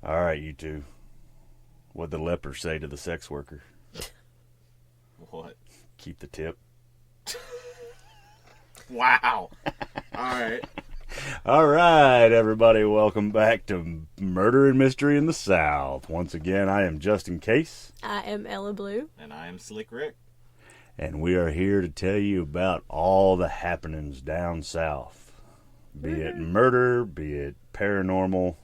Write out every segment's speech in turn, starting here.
All right, you two. What'd the leper say to the sex worker? What? Keep the tip. Wow. All right. All right, everybody. Welcome back to Murder and Mystery in the South. Once again, I am Justin Case. I am Ella Blue. And I am Slick Rick. And we are here to tell you about all the happenings down south. Be it murder, be it paranormal,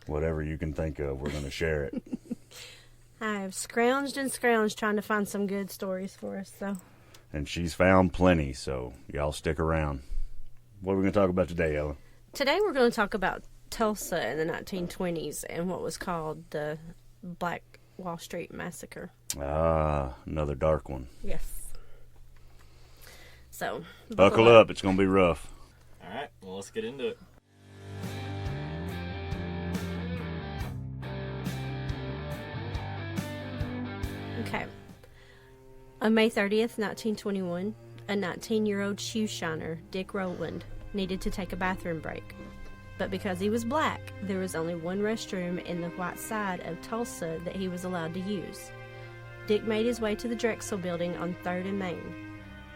whatever you can think of, we're going to share it. I have scrounged and scrounged trying to find some good stories for us, so. And she's found plenty, so y'all stick around. What are we going to talk about today, Ella? Today we're going to talk about Tulsa in the 1920s and what was called the Black Wall Street Massacre. Ah, another dark one. Yes. So, buckle up. It's going to be rough. All right. Well, let's get into it. Okay. On May 30th, 1921, a 19-year-old shoe shiner, Dick Rowland, needed to take a bathroom break. But because he was black, there was only one restroom in the white side of Tulsa that he was allowed to use. Dick made his way to the Drexel building on 3rd and Main.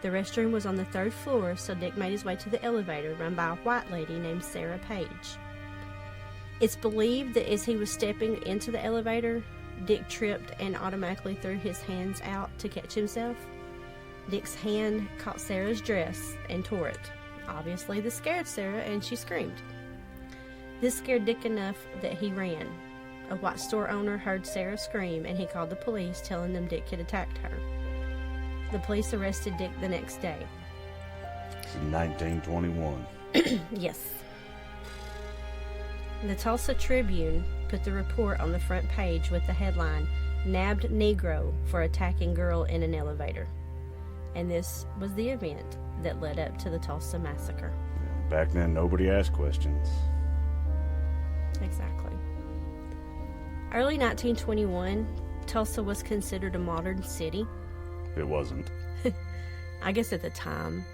The restroom was on the 3rd floor, so Dick made his way to the elevator run by a white lady named Sarah Page. It's believed that as he was stepping into the elevator, Dick tripped and automatically threw his hands out to catch himself. Dick's hand caught Sarah's dress and tore it. Obviously, this scared Sarah, and she screamed. This scared Dick enough that he ran. A white store owner heard Sarah scream, and he called the police, telling them Dick had attacked her. The police arrested Dick the next day. It's 1921. Yes. The Tulsa Tribune put the report on the front page with the headline, "Nabbed Negro for Attacking Girl in an Elevator." And this was the event that led up to the Tulsa Massacre. Back then, nobody asked questions. Exactly. Early 1921, Tulsa was considered a modern city. It wasn't. I guess at the time.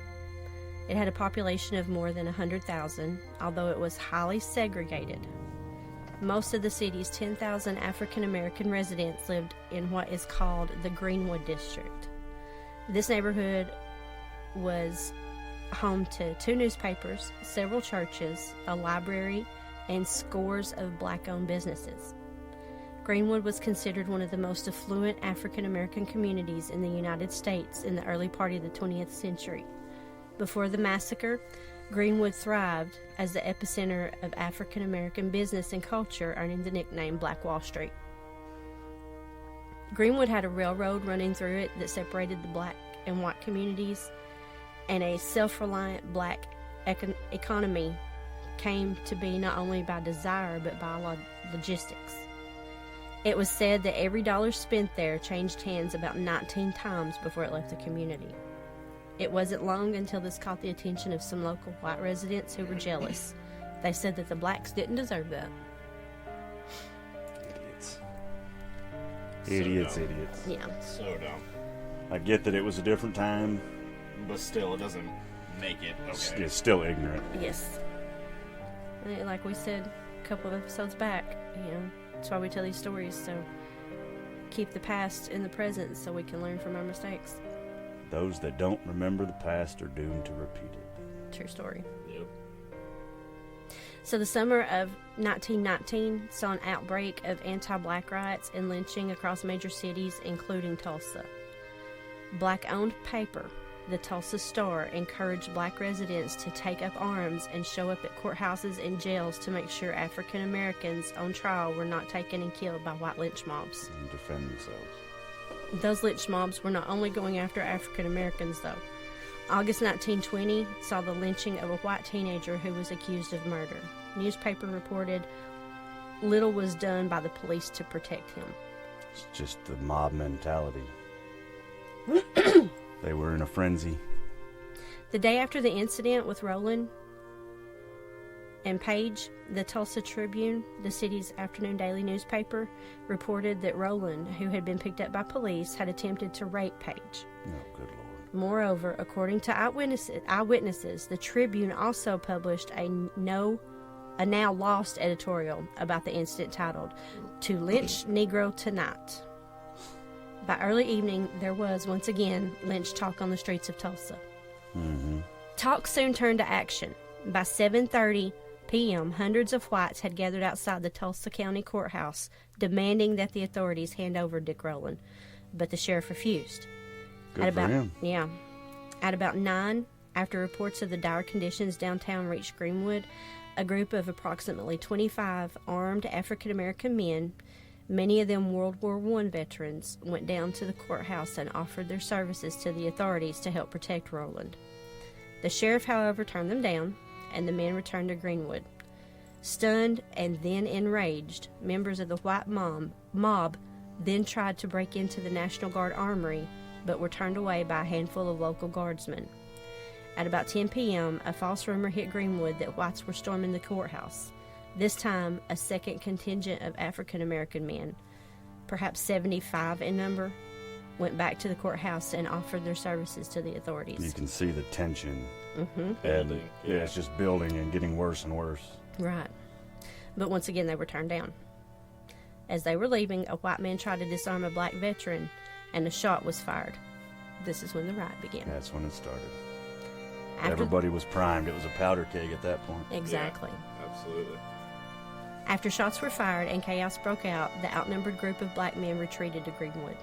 It had a population of more than 100,000, although it was highly segregated. Most of the city's 10,000 African American residents lived in what is called the Greenwood District. This neighborhood was home to 2 newspapers, several churches, a library, and scores of black-owned businesses. Greenwood was considered one of the most affluent African American communities in the United States in the early part of the 20th century. Before the massacre, Greenwood thrived as the epicenter of African American business and culture, earning the nickname Black Wall Street. Greenwood had a railroad running through it that separated the black and white communities, and a self-reliant black economy came to be not only by desire but by logistics. It was said that every dollar spent there changed hands about 19 times before it left the community. It wasn't long until this caught the attention of some local white residents who were jealous. They said that the blacks didn't deserve that. Idiots. So Idiots. Yeah. So dumb. I get that it was a different time. But still, it doesn't make it okay. It's still ignorant. Yes. And like we said a couple of episodes back, that's why we tell these stories, so keep the past in the present so we can learn from our mistakes. Those that don't remember the past are doomed to repeat it. True story. Yep. So the summer of 1919 saw an outbreak of anti-black riots and lynching across major cities, including Tulsa. Black-owned paper, the Tulsa Star, encouraged black residents to take up arms and show up at courthouses and jails to make sure African Americans on trial were not taken and killed by white lynch mobs. And defend themselves. Those lynch mobs were not only going after African Americans, though. August 1920 saw the lynching of a white teenager who was accused of murder. Newspaper reported little was done by the police to protect him. It's just the mob mentality. They were in a frenzy. The day after the incident with Rowland and Page, the Tulsa Tribune, the city's afternoon daily newspaper, reported that Rowland, who had been picked up by police, had attempted to rape Page. Oh, good Lord. Moreover, according to eyewitnesses, the Tribune also published a no a now lost editorial about the incident titled, "To Lynch Negro Tonight." By early evening, there was, once again, lynch talk on the streets of Tulsa. Talk soon turned to action. By 7:30 p.m., hundreds of whites had gathered outside the Tulsa County Courthouse, demanding that the authorities hand over Dick Rowland, but the sheriff refused. Good for him. Yeah. At about 9, after reports of the dire conditions downtown reached Greenwood, a group of approximately 25 armed African-American men, many of them World War I veterans, went down to the courthouse and offered their services to the authorities to help protect Rowland. The sheriff, however, turned them down, and the men returned to Greenwood. Stunned and then enraged, members of the white mob then tried to break into the National Guard armory, but were turned away by a handful of local guardsmen. At about 10 p.m., a false rumor hit Greenwood that whites were storming the courthouse. This time, a second contingent of African-American men, perhaps 75 in number, went back to the courthouse and offered their services to the authorities. You can see the tension. Building. Yeah, it's just building and getting worse and worse. Right. But once again, they were turned down. As they were leaving, a white man tried to disarm a black veteran, and a shot was fired. This is when the riot began. That's when it started. After- Everybody was primed. It was a powder keg at that point. Exactly. Yeah, absolutely. After shots were fired and chaos broke out, the outnumbered group of black men retreated to Greenwood.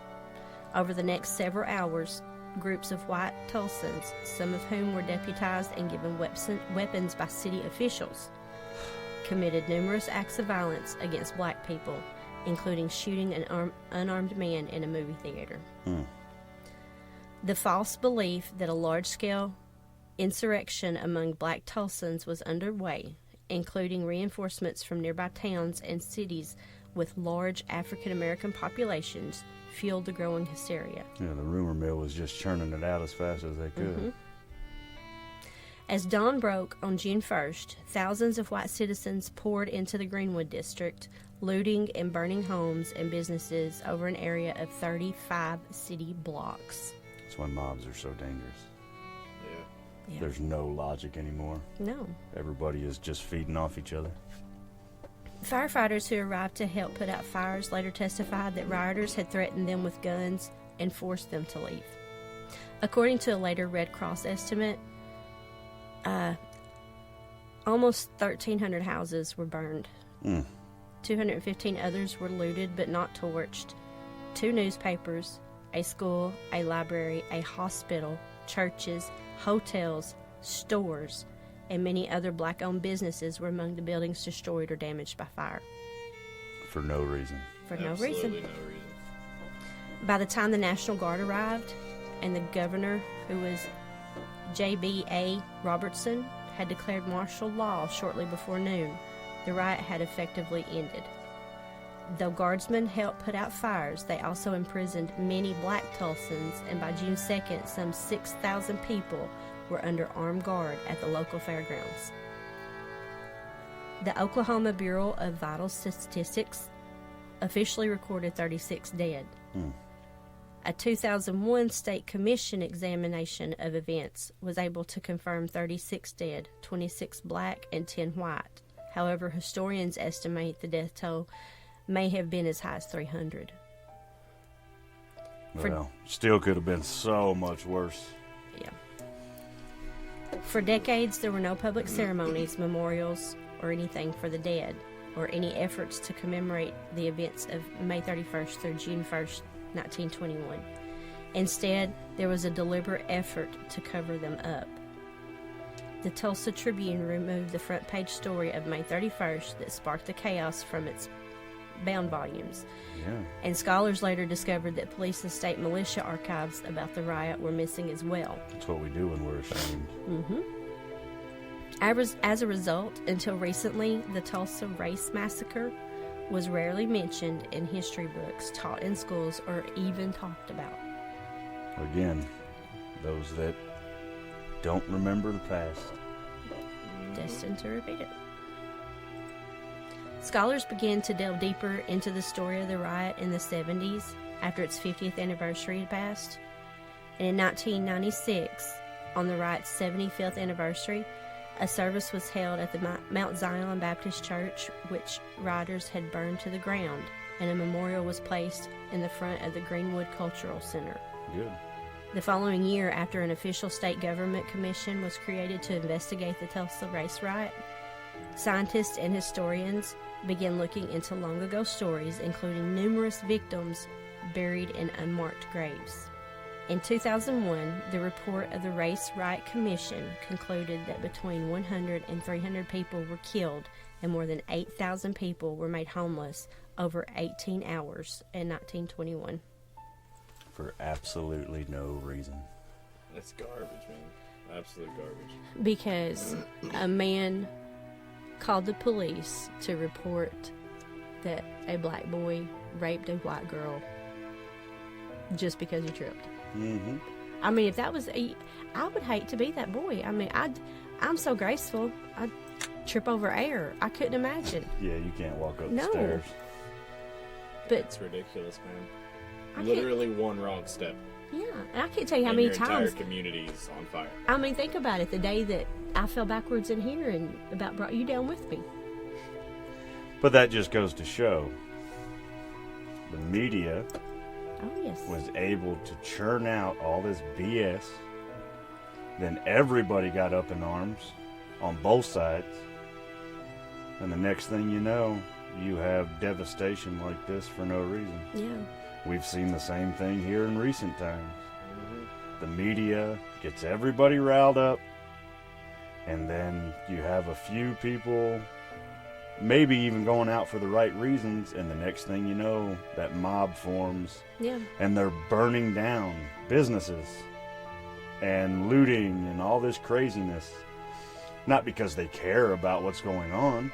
Over the next several hours, groups of white Tulsans, some of whom were deputized and given weapons by city officials, committed numerous acts of violence against black people, including shooting an unarmed man in a movie theater. The false belief that a large-scale insurrection among black Tulsans was underway, including reinforcements from nearby towns and cities with large African-American populations, fueled the growing hysteria. Yeah, the rumor mill was just churning it out as fast as they could. As dawn broke on June 1st, thousands of white citizens poured into the Greenwood district, looting and burning homes and businesses over an area of 35 city blocks. That's why mobs are so dangerous. Yeah. Yeah. There's no logic anymore. No. Everybody is just feeding off each other. Firefighters who arrived to help put out fires later testified that rioters had threatened them with guns and forced them to leave. According to a later Red Cross estimate, almost 1,300 houses were burned. 215 others were looted but not torched. 2 newspapers, a school, a library, a hospital, churches, hotels, stores, and many other black-owned businesses were among the buildings destroyed or damaged by fire. For no reason. For no Absolutely reason. no reason. By the time the National Guard arrived, and the governor, who was J.B.A. Robertson, had declared martial law shortly before noon, the riot had effectively ended. Though guardsmen helped put out fires, they also imprisoned many black Tulsans, and by June 2nd, some 6,000 people were under armed guard at the local fairgrounds. The Oklahoma Bureau of Vital Statistics officially recorded 36 dead. A 2001 State Commission examination of events was able to confirm 36 dead, 26 black, and 10 white. However, historians estimate the death toll may have been as high as 300. Well, still could have been so much worse. Yeah. For decades, there were no public ceremonies, memorials, or anything for the dead, or any efforts to commemorate the events of May 31st through June 1st, 1921. Instead, there was a deliberate effort to cover them up. The Tulsa Tribune removed the front page story of May 31st that sparked the chaos from its bound volumes. Yeah. And scholars later discovered that police and state militia archives about the riot were missing as well. That's what we do when we're ashamed. As a result, until recently, the Tulsa Race Massacre was rarely mentioned in history books, taught in schools, or even talked about. Again, those that don't remember the past. Destined to repeat it. Scholars began to delve deeper into the story of the riot in the 70s after its 50th anniversary had passed. And in 1996, on the riot's 75th anniversary, A service was held at the Mount Zion Baptist Church, which rioters had burned to the ground, and a memorial was placed in the front of the Greenwood Cultural Center. Good. The following year, after an official state government commission was created to investigate the Tulsa race riot, scientists and historians began looking into long-ago stories, including numerous victims buried in unmarked graves. In 2001, the report of the Race Riot Commission concluded that between 100 and 300 people were killed and more than 8,000 people were made homeless over 18 hours in 1921. For absolutely no reason. That's garbage, man. Absolute garbage. Because a man called the police to report that a black boy raped a white girl just because he tripped. Mm-hmm. I mean, if that was I would hate to be that boy. I mean, I'm so graceful. I'd trip over air. I couldn't imagine. Yeah, you can't walk up No. the stairs. But It's ridiculous, man. I can't- Literally one wrong step. yeah, and I can't tell you how and many your times. entire community is on fire. I mean, think about it. The day that I fell backwards in here and about brought you down with me. But that just goes to show the media Oh yes. was able to churn out all this BS. Then everybody got up in arms on both sides. And the next thing you know, you have devastation like this for no reason. Yeah. We've seen the same thing here in recent times. The media gets everybody riled up, and then you have a few people maybe even going out for the right reasons, and the next thing you know, that mob forms, Yeah. and they're burning down businesses and looting and all this craziness. Not because they care about what's going on.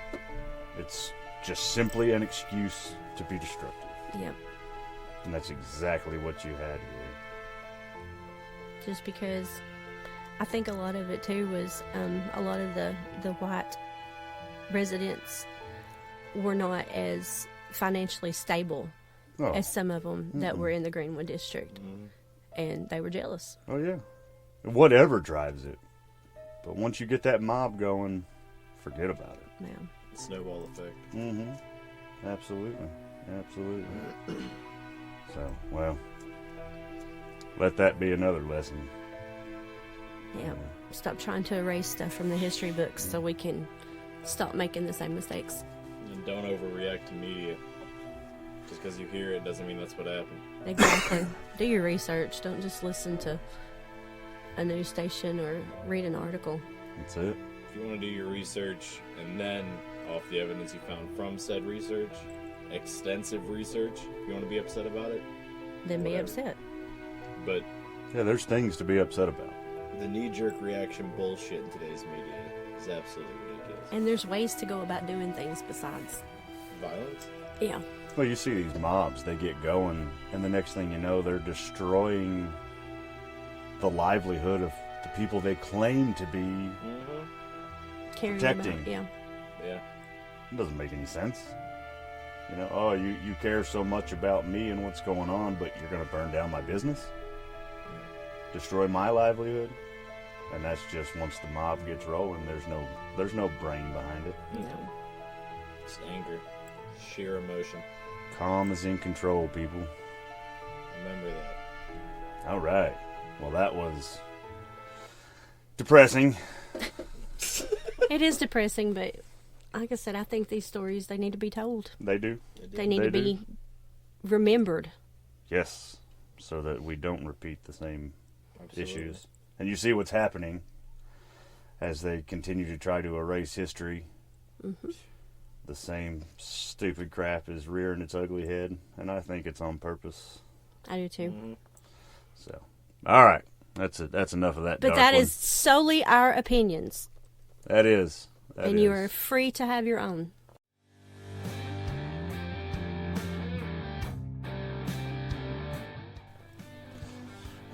It's just simply an excuse to be destructive. Yep. And that's exactly what you had here. Just because I think a lot of it too was a lot of the white residents were not as financially stable Oh, as some of them that were in the Greenwood district, and they were jealous. oh yeah. Whatever drives it. But once you get that mob going, forget about it. Yeah. Snowball effect. Mm-hmm. Absolutely. Absolutely. So, well, let that be another lesson. Yeah. Stop trying to erase stuff from the history books so we can stop making the same mistakes. And don't overreact to media. Just because you hear it doesn't mean that's what happened. Exactly. Do your research. Don't just listen to a news station or read an article. That's it. If you want to do your research and then, off the evidence you found from said research, extensive research, if you want to be upset about it, Then be Whatever. upset. but Yeah, there's things to be upset about. the knee-jerk reaction bullshit in today's media is absolutely ridiculous. And there's ways to go about doing things besides. Violence? Yeah. Well, you see these mobs, they get going, and the next thing you know, they're destroying the livelihood of the people they claim to be. Mm-hmm. Carrying them Protecting. out. Yeah. Yeah. It doesn't make any sense. You know, oh, you care so much about me and what's going on, but you're going to burn down my business? Destroy my livelihood? And that's just once the mob gets rolling, there's no brain behind it. No. It's anger. Sheer emotion. Calm is in control, people. Remember that. All right. Well, that was depressing. It is depressing, but like I said, I think these stories, they need to be told. They do. They need They to be remembered. Yes. So that we don't repeat the same Absolutely. issues. And you see what's happening as they continue to try to erase history. Mm-hmm. The same stupid crap is rearing its ugly head, and I think it's on purpose. I do too. Mm-hmm. So, all right, that's it. That's enough of that. But dark that one. is solely our opinions, That is. That and you is. are free to have your own.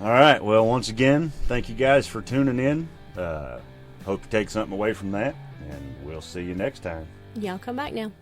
All right. Well, once again, thank you guys for tuning in. Hope you take something away from that, and we'll see you next time. Y'all come back now.